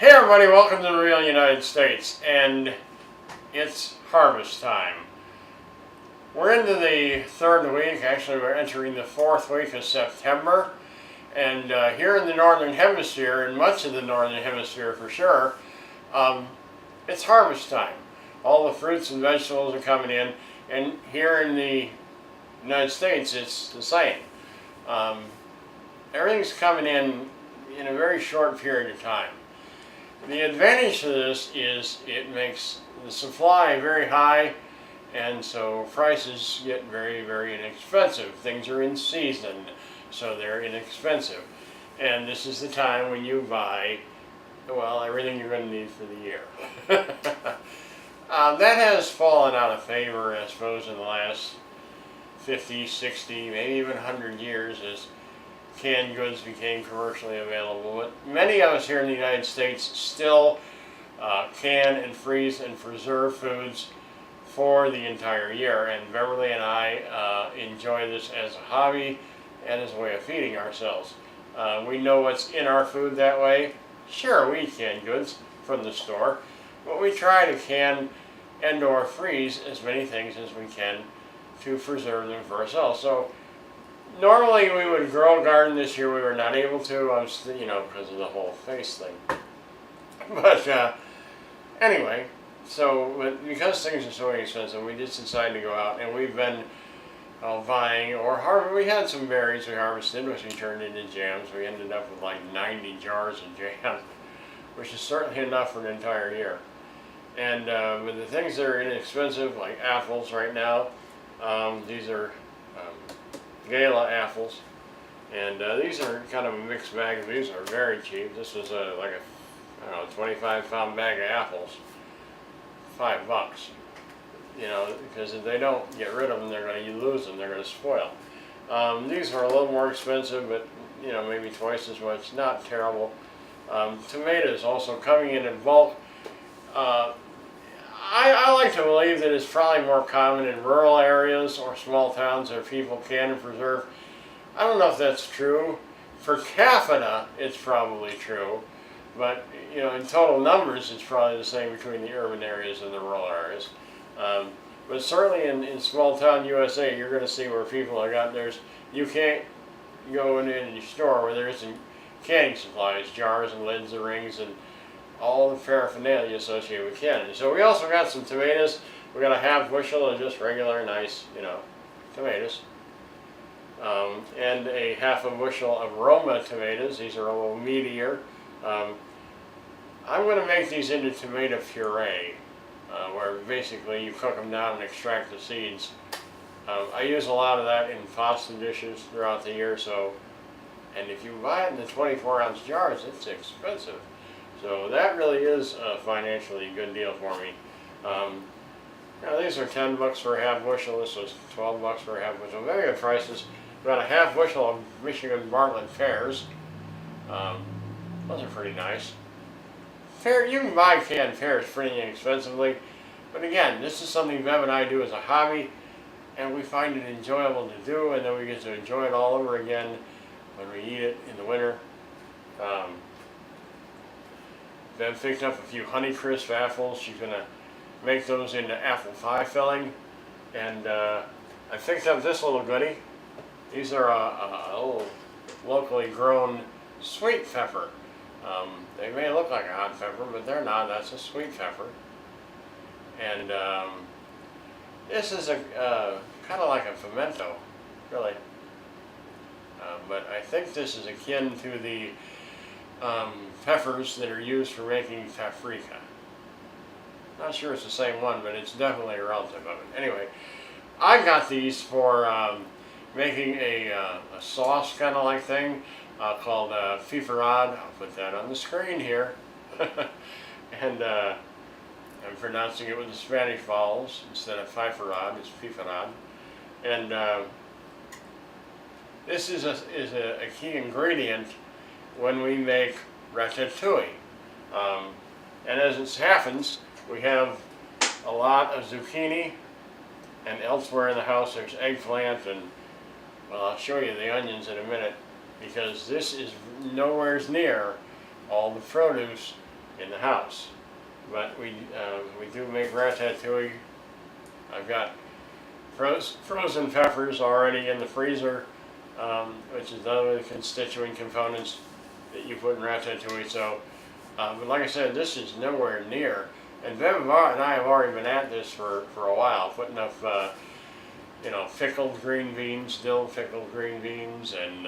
Hey everybody, welcome to the real United States, and it's harvest time. We're into the third week, actually we're entering the fourth week of September, and here in the Northern Hemisphere, in much of the Northern Hemisphere for sure, it's harvest time. All the fruits and vegetables are coming in, and here in the United States it's the same. Everything's coming in a very short period of time. The advantage to this is it makes the supply very high, and so prices get very, very inexpensive. Things are in season, so they're inexpensive. And this is the time when you buy, well, everything you're going to need for the year. That has fallen out of favor, I suppose, in the last 50, 60, maybe even 100 years as canned goods became commercially available. But many of us here in the United States still can and freeze and preserve foods for the entire year, and Beverly and I enjoy this as a hobby and as a way of feeding ourselves. We know what's in our food that way. Sure, we can goods from the store, but we try to can and or freeze as many things as we can to preserve them for ourselves. So normally we would grow a garden. This year we were not able to, because of the whole face thing. But anyway, so because things are so expensive, we just decided to go out, and we've been buying or harvesting. We had some berries we harvested, which we turned into jams. We ended up with like 90 jars of jam, which is certainly enough for an entire year. And with the things that are inexpensive, like apples right now, these are Gala apples, and these are kind of a mixed bag. These are very cheap. This was like a 25-pound bag of apples, $5. Because if they don't get rid of them, you lose them. They're going to spoil. These are a little more expensive, but maybe twice as much. Not terrible. Tomatoes also coming in bulk. I like to believe that it's probably more common in rural areas or small towns where people can and preserve. I don't know if that's true. Per capita, it's probably true, but in total numbers, it's probably the same between the urban areas and the rural areas. But certainly in small town USA, you're going to see where people have got theirs. You can't go in any store where there isn't canning supplies, jars and lids and rings and all the paraphernalia associated with canning. So we also got some tomatoes. We got a half bushel of just regular, nice, tomatoes. And a half a bushel of Roma tomatoes. These are a little meatier. I'm going to make these into tomato puree, where basically you cook them down and extract the seeds. I use a lot of that in pasta dishes throughout the year. And if you buy it in the 24-ounce jars, it's expensive. So that really is a financially good deal for me. These are $10 for a half bushel. This was $12 for a half bushel. Very good prices. About a half bushel of Michigan Bartlett pears. Those are pretty nice. You can buy canned pears pretty inexpensively. But again, this is something Bev and I do as a hobby, and we find it enjoyable to do, and then we get to enjoy it all over again when we eat it in the winter. Bev picked up a few Honeycrisp apples. She's going to make those into apple pie filling. And I picked up this little goodie. These are a little locally grown sweet pepper. They may look like a hot pepper, but they're not. That's a sweet pepper. And this is kind of like a pimento, really. But I think this is akin to the peppers that are used for making paprika. Not sure it's the same one, but it's definitely a relative of it. Anyway, I got these for making a sauce kind of like thing called fifarad. I'll put that on the screen here. And I'm pronouncing it with the Spanish vowels instead of fifarad. It's fifarad. And this is a key ingredient when we make ratatouille. And as it happens, we have a lot of zucchini, and elsewhere in the house there's eggplant, and well, I'll show you the onions in a minute, because this is nowhere near all the produce in the house. But we do make ratatouille. I've got frozen peppers already in the freezer, which is another of the constituent components that you put in ratatouille. So, but like I said, this is nowhere near. And Bev and I have already been at this for a while, putting up, pickled green beans, dill pickled green beans, and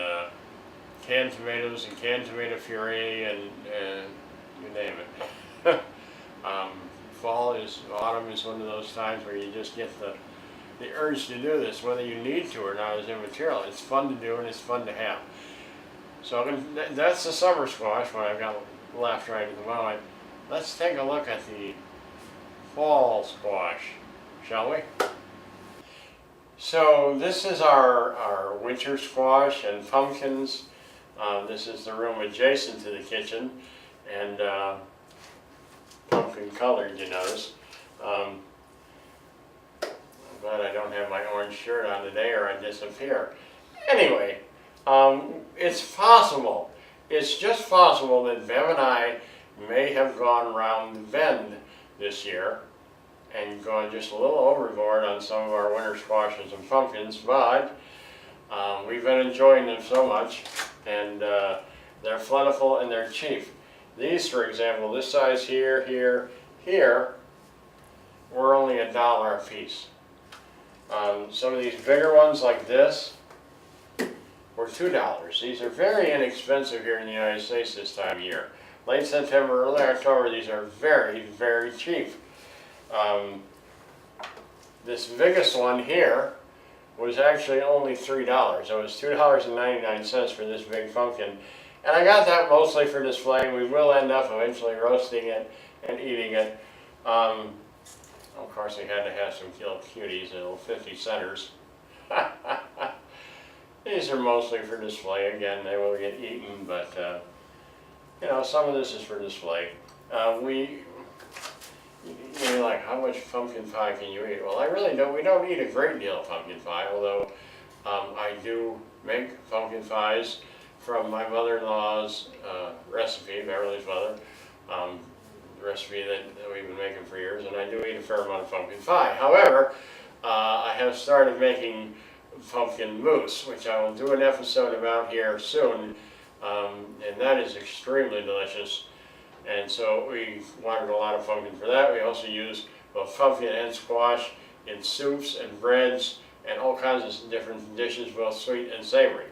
canned tomatoes and canned tomato puree, and you name it. Autumn is one of those times where you just get the urge to do this, whether you need to or not, is immaterial. It's fun to do and it's fun to have. So that's the summer squash, what I've got left right at the moment. Let's take a look at the fall squash, shall we? So this is our winter squash and pumpkins. This is the room adjacent to the kitchen, and pumpkin colored, you notice. I'm glad I don't have my orange shirt on today or I disappear. Anyway, it's possible, it's just possible that Bev and I may have gone around the bend this year and gone just a little overboard on some of our winter squashes and pumpkins, but we've been enjoying them so much, and they're plentiful and they're cheap. These, for example, this size here, here, were only $1 a piece. Some of these bigger ones like this were $2. These are very inexpensive here in the United States this time of year. Late September, early October, these are very, very cheap. This biggest one here was actually only $3. It was $2.99 for this big pumpkin. And I got that mostly for display. We will end up eventually roasting it and eating it. Of course, we had to have some little cuties, little 50 centers. These are mostly for display. Again, they will get eaten, but some of this is for display. You're like, how much pumpkin pie can you eat? Well, I really don't. We don't eat a great deal of pumpkin pie, although I do make pumpkin pies from my mother-in-law's recipe, Beverly's mother, recipe that we've been making for years, and I do eat a fair amount of pumpkin pie. However, I have started making pumpkin mousse, which I will do an episode about here soon, and that is extremely delicious. And so we wanted a lot of pumpkin for that. We also use both pumpkin and squash in soups and breads and all kinds of different dishes, both sweet and savory.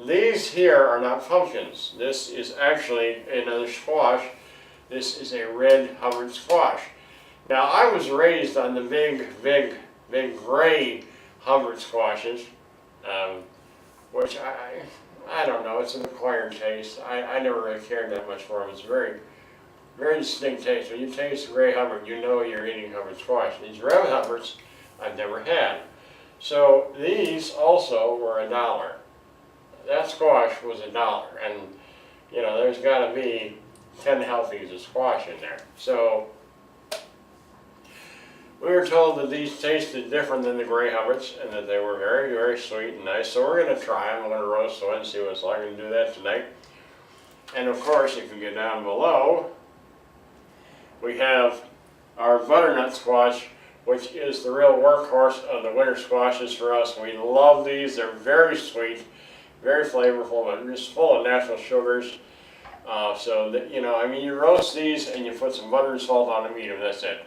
These here are not pumpkins. This is actually another squash. This is a red Hubbard squash. Now, I was raised on the big gray Hubbard squashes, which I don't know, it's an acquired taste. I never really cared that much for them. It's a very, very distinct taste. When you taste gray Hubbard, you know you're eating Hubbard squash. These red Hubbards I've never had. So these also were $1. That squash was $1, and there's got to be 10 helpings of squash in there. So we were told that these tasted different than the gray Hubbards and that they were very, very sweet and nice. So we're going to try them. I'm going to roast one and see what it's like. I'm going to do that tonight. And of course, if you get down below, we have our butternut squash, which is the real workhorse of the winter squashes for us. We love these. They're very sweet, very flavorful, but just full of natural sugars. You roast these and you put some butter and salt on them, eat them, that's it.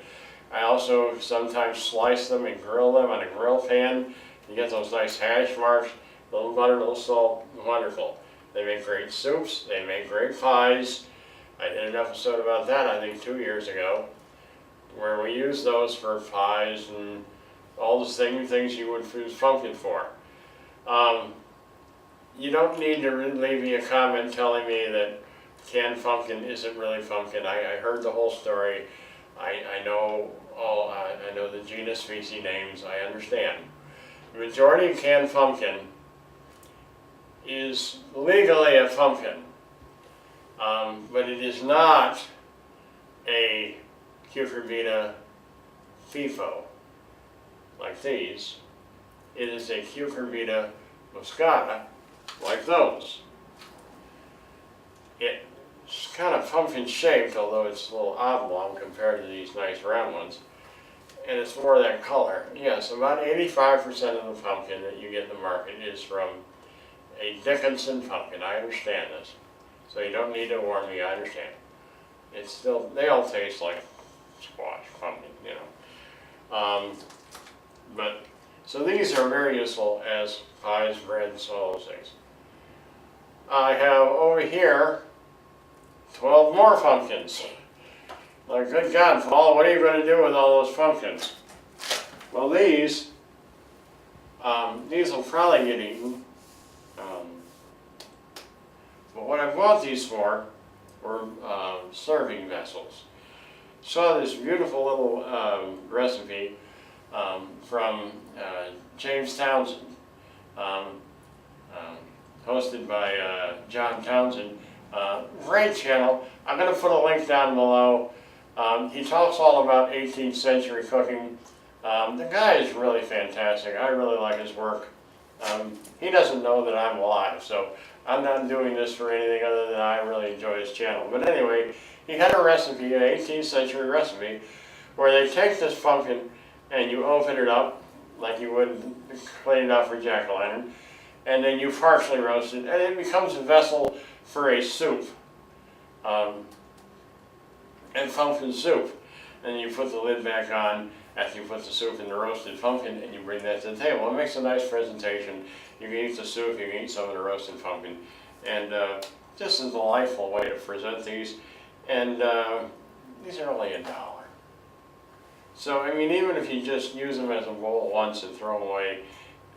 I also sometimes slice them and grill them on a grill pan. You get those nice hash marks, a little butter, a little salt, wonderful. They make great soups, they make great pies. I did an episode about that, I think 2 years ago, where we use those for pies and all the same things you would use pumpkin for. You don't need to leave me a comment telling me that canned pumpkin isn't really pumpkin. I heard the whole story. I know the genus species names, I understand. The majority of canned pumpkin is legally a pumpkin, but it is not a cucurbita FIFO like these. It is a cucurbita moscata like those. It's kind of pumpkin shaped, although it's a little oblong compared to these nice round ones. And it's more of that color. Yes, about 85% of the pumpkin that you get in the market is from a Dickinson pumpkin. I understand this. So you don't need to warn me, I understand. It's still, they all taste like squash, pumpkin, you know. So these are very useful as pies, breads, all those things. I have over here 12 more pumpkins. Like, good God, Paul, what are you going to do with all those pumpkins? Well, these will probably get eaten. But what I bought these for were serving vessels. Saw this beautiful little recipe from James Townsend, hosted by John Townsend. Great channel. I'm going to put a link down below. He talks all about 18th century cooking. The guy is really fantastic. I really like his work. He doesn't know that I'm alive, so I'm not doing this for anything other than I really enjoy his channel. But anyway, he had a recipe, an 18th century recipe, where they take this pumpkin and you open it up like you would clean it out for jack-o'-lantern, and then you partially roast it, and it becomes a vessel for a soup, and pumpkin soup. And you put the lid back on after you put the soup in the roasted pumpkin, and you bring that to the table. It makes a nice presentation. You can eat the soup, you can eat some of the roasted pumpkin, and just a delightful way to present these. And these are only $1. So, I mean, even if you just use them as a bowl once and throw them away,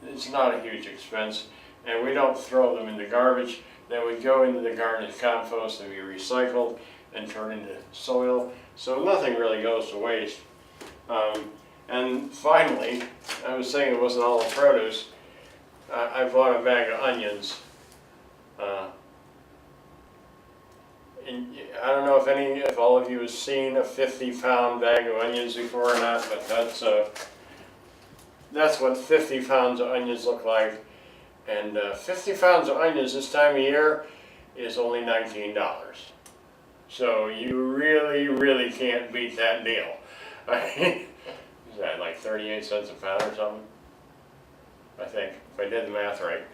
it's not a huge expense. And we don't throw them in the garbage. They would go into the garden compost and be recycled and turned into soil. So nothing really goes to waste. And finally, I was saying it wasn't all the produce. I bought a bag of onions. And I don't know if all of you have seen a 50-pound bag of onions before or not, but that's what 50 pounds of onions look like. And 50 pounds of onions this time of year is only $19. So you really, really can't beat that deal. Is that like 38 cents a pound or something? I think, if I did the math right.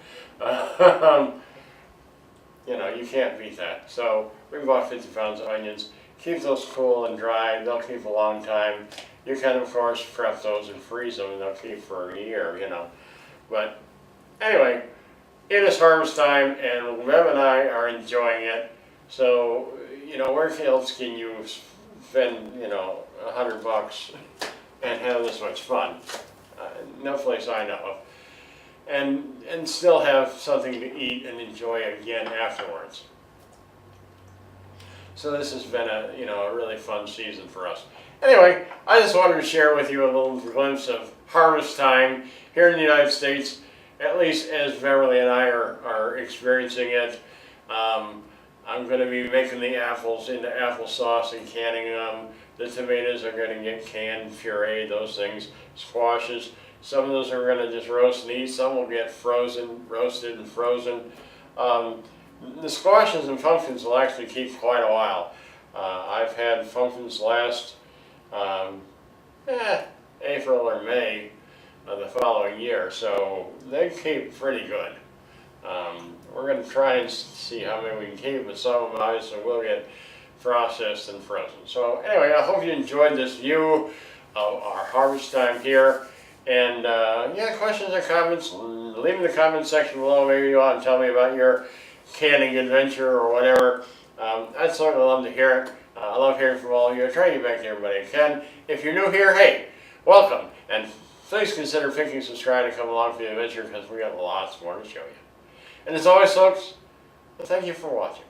You know, you can't beat that. So we bought 50 pounds of onions. Keep those cool and dry. They'll keep a long time. You can, of course, prep those and freeze them, and they'll keep for a year, you know. But anyway, it is harvest time, and Bev and I are enjoying it. So, you know, where else can you spend, you know, $100 and have this much fun? No place I know of. And still have something to eat and enjoy again afterwards. So this has been a really fun season for us. Anyway, I just wanted to share with you a little glimpse of harvest time here in the United States, at least as Beverly and I are experiencing it. I'm going to be making the apples into applesauce and canning them. The tomatoes are going to get canned, pureed, those things. Squashes. Some of those are going to just roast and eat. Some will get frozen, roasted and frozen. The squashes and pumpkins will actually keep quite a while. I've had pumpkins last April or May of the following year, so they keep pretty good. We're going to try and see how many we can keep, but some of them obviously will get processed and frozen. So anyway, I hope you enjoyed this view of our harvest time here. And yeah, questions or comments, leave in the comment section below. Maybe you want to tell me about your canning adventure or whatever. I'd certainly love to hear it. I love hearing from all of you. I try to get back to everybody I can. If you're new here, hey, welcome. And please consider clicking subscribe to come along for the adventure, because we got lots more to show you. And as always, folks, thank you for watching.